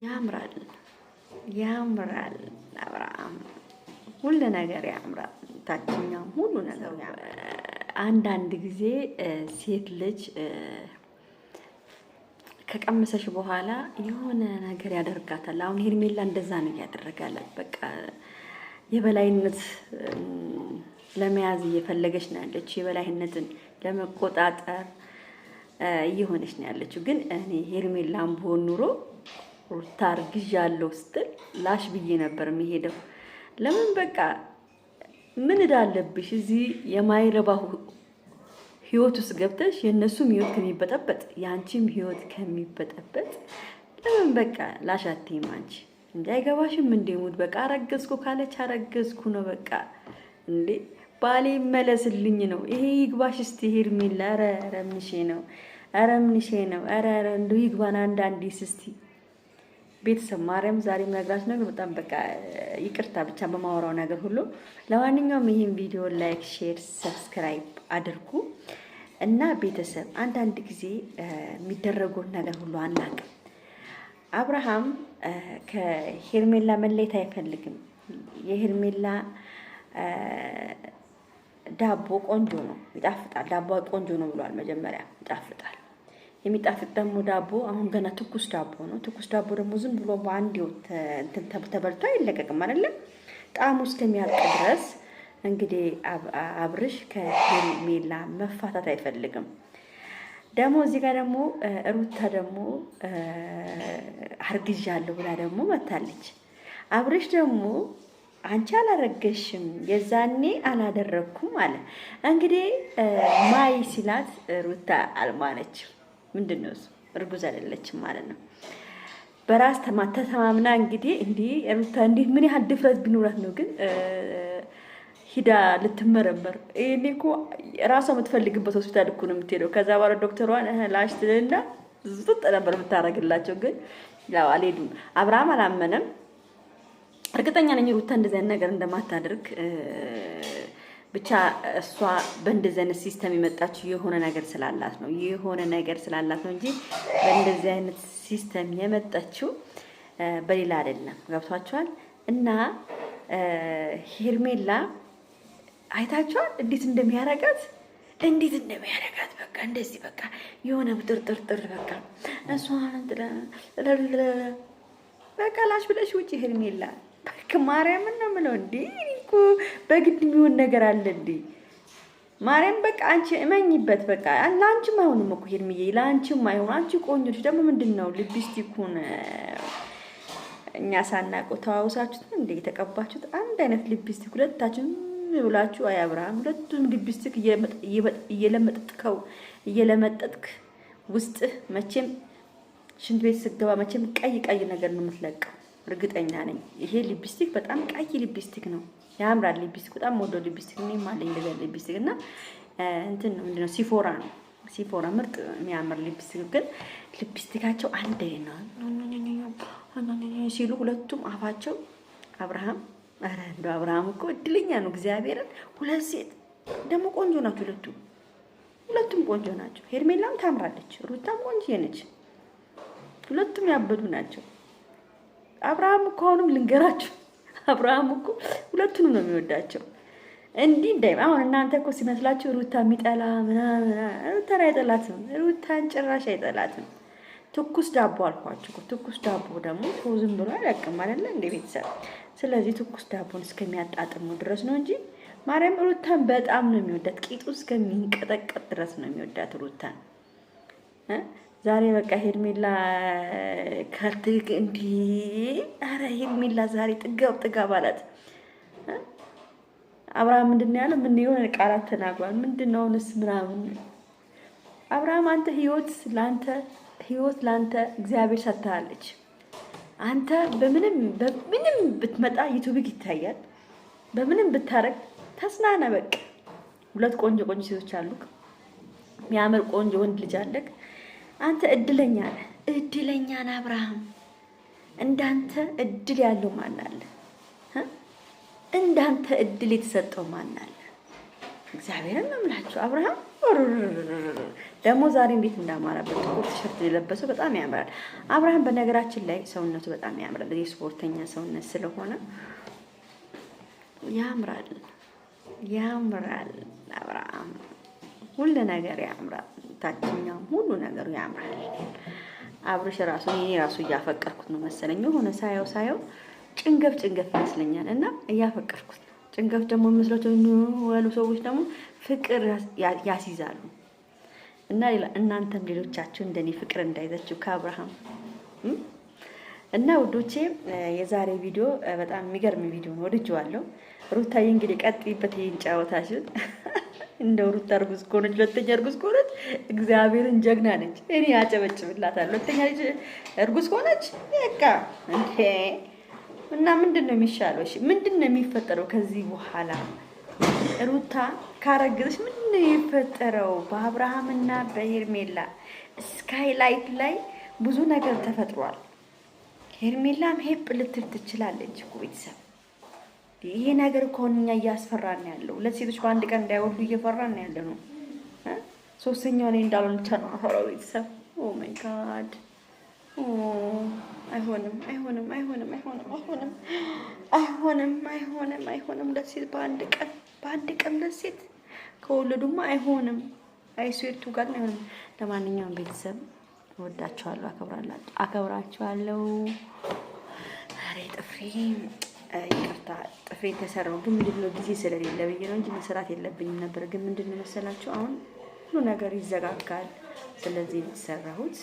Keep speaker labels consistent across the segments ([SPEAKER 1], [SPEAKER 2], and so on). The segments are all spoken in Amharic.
[SPEAKER 1] ያምራል ያምራል አብርሃም ሁሉ ነገር ያምራል። ታችኛው ሁሉ ነገር ያምራል። አንዳንድ ጊዜ ሴት ልጅ ከቀመሰሽ በኋላ የሆነ ነገር ያደርጋታል። አሁን ሄርሜላ እንደዛ ነው ያደረጋለት። በቃ የበላይነት ለመያዝ እየፈለገች ነው ያለችው። የበላይነትን ለመቆጣጠር እየሆነች ነው ያለችው። ግን እኔ ሄርሜላን ብሆን ኑሮ ሩታ አርግዣለሁ ስትል ላሽ ብዬ ነበር የሚሄደው። ለምን በቃ ምን እዳለብሽ እዚህ የማይረባው ህይወት ውስጥ ገብተሽ የነሱም ህይወት ከሚበጠበጥ ያንቺም ህይወት ከሚበጠበጥ ለምን በቃ ላሻቴም አንቺ እንዴ አይገባሽም እንዴ? ሙድ በቃ አረገዝኩ ካለች አረገዝኩ ነው በቃ። እንዴ ባሌ መለስልኝ ነው ይሄ ይግባሽ እስቲ ሄርሜላ። ኧረ ምንሽ ነው? ኧረ ምንሽ ነው? ኧረ እንደው ይግባን አንዳንዴስ እስቲ ቤተሰብ ማርያም ዛሬ የምነግራችሁ ነገር በጣም በቃ ይቅርታ ብቻ በማወራው ነገር ሁሉ። ለማንኛውም ይሄን ቪዲዮ ላይክ፣ ሼር፣ ሰብስክራይብ አድርጉ እና ቤተሰብ አንዳንድ ጊዜ የሚደረገውን ነገር ሁሉ አናውቅም። አብርሃም ከሄርሜላ መለየት አይፈልግም። የሄርሜላ ዳቦ ቆንጆ ነው፣ ይጣፍጣል። ዳቦ ቆንጆ ነው ብሏል መጀመሪያ፣ ይጣፍጣል። የሚጣፍጥ ደግሞ ዳቦ አሁን ገና ትኩስ ዳቦ ነው። ትኩስ ዳቦ ደግሞ ዝም ብሎ በአንዴው ተበልቶ አይለቀቅም አይደለ? ጣዕሙ እስከሚያልቅ ድረስ እንግዲህ አብርሽ ከሄርሜላ መፋታት አይፈልግም። ደግሞ እዚህ ጋር ደግሞ ሩታ ደግሞ አርግዣለሁ ብላ ደግሞ መታለች። አብርሽ ደግሞ አንቺ አላረገሽም የዛኔ አላደረኩም አለ። እንግዲህ ማይ ሲላት ሩታ አልማነችም። ምንድነው እሱ? እርጉዝ አይደለችም ማለት ነው። በራስ ተማምና እንግዲህ ሩታ እንዴት ምን ያህል ድፍረት ቢኖራት ነው ግን ሂዳ ልትመረመር? እኔ እኮ ራሷ የምትፈልግበት ሆስፒታል እኮ ነው የምትሄደው። ከዛ በኋላ ዶክተሯን ላሽ ትልና ዝጥጥ ነበር የምታረግላቸው። ግን ያው አልሄዱም። አብርሃም አላመነም። እርግጠኛ ነኝ ሩታ እንደዚህ አይነት ነገር እንደማታደርግ። ብቻ እሷ በእንደዚህ አይነት ሲስተም የመጣችው የሆነ ነገር ስላላት ነው። የሆነ ነገር ስላላት ነው እንጂ በእንደዚህ አይነት ሲስተም የመጣችው በሌላ አይደለም። ገብቷቸዋል። እና ሄርሜላ አይታቸዋል እንዴት እንደሚያረጋት በቃ እንደዚህ በቃ የሆነ ጥርጥር በቃ እሷን በቃ ላሽ ብለሽ ውጪ ሄርሜላ በቃ ማርያምን ነው የምለው። እንዴ እኮ በግድ የሚሆን ነገር አለ እንዴ? ማርያም በቃ አንቺ እመኝበት በቃ። ለአንቺም አይሆንም እኮ ሄርሜዬ፣ ለአንቺም አይሆን። አንቺ ቆንጆች ደግሞ ምንድነው ሊፕስቲኩን እኛ ሳናውቀው ተዋውሳችሁት እንዴ የተቀባችሁት? አንድ አይነት ሊፕስቲክ ሁለታችሁም ብላችሁ። አይ አብርሃም ሁለቱም ሊፕስቲክ እየለመጠጥክ ውስጥ መቼም ሽንት ቤት ስገባ መቼም ቀይ ነገር ነው የምትለቀው። እርግጠኛ ነኝ ይሄ ሊፕስቲክ በጣም ቀይ ሊፕስቲክ ነው። ያምራል ሊፕስቲክ፣ በጣም ወዶ ሊፕስቲክ ነው ማለት እንደዛ ሊፕስቲክ እና እንትን ነው ምንድነው ሲፎራ ነው። ሲፎራ ምርጥ የሚያምር ሊፕስቲክ። ግን ሊፕስቲካቸው አንድ ነው ሲሉ ሁለቱም አፋቸው አብርሃም። ኧረ እንደው አብርሃም እኮ እድለኛ ነው እግዚአብሔርን። ሁለት ሴት ደግሞ ቆንጆ ናቸው ሁለቱም ቆንጆ ናቸው። ሄርሜላም ታምራለች፣ ሩታም ቆንጆ ነች። ሁለቱም ያበዱ ናቸው። አብርሃም እኮ አሁንም ልንገራችሁ፣ አብርሃም እኮ ሁለቱንም ነው የሚወዳቸው። እንዲህ አሁን እናንተ እኮ ሲመስላችሁ ሩታ የሚጠላ ምናምን፣ ሩታን አይጠላትም። ሩታን ጭራሽ አይጠላትም። ትኩስ ዳቦ አልኳችሁ እኮ። ትኩስ ዳቦ ደግሞ ሰው ዝም ብሎ አይለቅም አይደለ እንደ ቤተሰብ። ስለዚህ ትኩስ ዳቦን እስከሚያጣጥሙ ድረስ ነው እንጂ ማርያም ሩታን በጣም ነው የሚወዳት። ቂጡ እስከሚንቀጠቀጥ ድረስ ነው የሚወዳት ሩታን። ዛሬ በቃ ሄርሜላ ካልትክ እንዲ አረ ሄርሜላ ዛሬ ጥጋብ አላት። አብርሃም ምንድነው ያለው? ምን የሆነ ቃላት ተናግሯል። ምንድነው ነስ ምናምን። አብርሃም አንተ ህይወት ላንተ እግዚአብሔር ሰጥታለች። አንተ በምንም ብትመጣ ዩቲዩብ ይታያል። በምንም ብታረግ ተስናና በቃ። ሁለት ቆንጆ ሴቶች አሉክ። የሚያምር ቆንጆ ወንድ ልጅ አለክ። አንተ እድለኛ ነህ አብርሃም። እንዳንተ እድል ያለው ማን አለ? እንዳንተ እድል የተሰጠው ማን አለ? እግዚአብሔርን ነው የምላችሁ። አብርሃም ደግሞ ዛሬ እንዴት እንዳማረበት ጥቁር ቲሸርት የለበሰው በጣም ያምራል። አብርሃም በነገራችን ላይ ሰውነቱ በጣም ያምራል። የስፖርተኛ ሰውነት ስለሆነ ያምራል ያምራል። አብርሃም ሁሉ ነገር ያምራል። ታችኛው ሁሉ ነገሩ ያምራል። አብርሽ ራሱ እኔ ራሱ እያፈቀርኩት ነው መሰለኝ። የሆነ ሳየው ጭንገፍ ይመስለኛል እና እያፈቀርኩት ነው። ጭንገፍ ደግሞ የሚመስላቸው ያሉ ሰዎች ደግሞ ፍቅር ያስይዛሉ። እና እናንተም ሌሎቻችሁ እንደኔ ፍቅር እንዳይዛችሁ ከአብርሃም እና ውዶቼ፣ የዛሬ ቪዲዮ በጣም የሚገርም ቪዲዮ ነው። ወድጄዋለሁ። ሩታዬ እንግዲህ ቀጥይበት ይሄን ጫወታሽን። እንደው ሩታ እርጉዝ ከሆነች ሁለተኛ እርጉዝ ከሆነች እግዚአብሔርን ጀግና ነች። እኔ አጨበጭብላታለሁ። ሁለተኛ ልጅ እርጉዝ ከሆነች በቃ እንዴ! እና ምንድነው የሚሻለው? እሺ ምንድነው የሚፈጠረው ከዚህ በኋላ? ሩታ ካረገዘች ምንድነው የሚፈጠረው? በአብርሃምና በሄርሜላ ስካይላይት ላይ ብዙ ነገር ተፈጥሯል። ሄርሜላም ሄፕ ልትል ትችላለች እኮ ቤተሰብ። ይሄ ነገር ከሆነኛ እያስፈራን ያለው ሁለት ሴቶች በአንድ ቀን እንዳይወልዱ እየፈራን ያለ ነው። ሶስተኛው እኔ እንዳልሆን ብቻ ነው አፈራው ቤተሰብ። ኦ ማይ ጋድ! አይሆንም። ሁለት ሴት በአንድ ቀን ሁለት ሴት ከወለዱማ አይሆንም። አይስዌቱ ጋር ነው አይሆንም። ለማንኛውም ቤተሰብ ወዳችኋለሁ፣ አከብራችኋለሁ። ዛሬ ጥፍሬ ይቅርታ ጥፍሬ ተሰራው፣ ግን ምንድነው ጊዜ ስለሌለ ብዬ ነው እንጂ መስራት የለብኝም ነበር። ግን ምንድነው መሰላችሁ አሁን ሁሉ ነገር ይዘጋጋል። ስለዚህ የተሰራሁት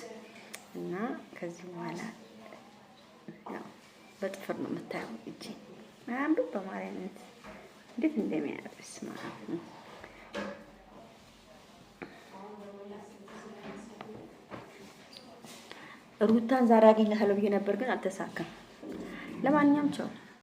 [SPEAKER 1] እና ከዚህ በኋላ ያው በጥፍር ነው የምታየው እጄ አንዱ በማርያምነት እንዴት እንደሚያርስ ማለት ነው። ሩታን ዛሬ አገኛታለሁ ብዬ ነበር፣ ግን አልተሳካም። ለማንኛውም ቻው።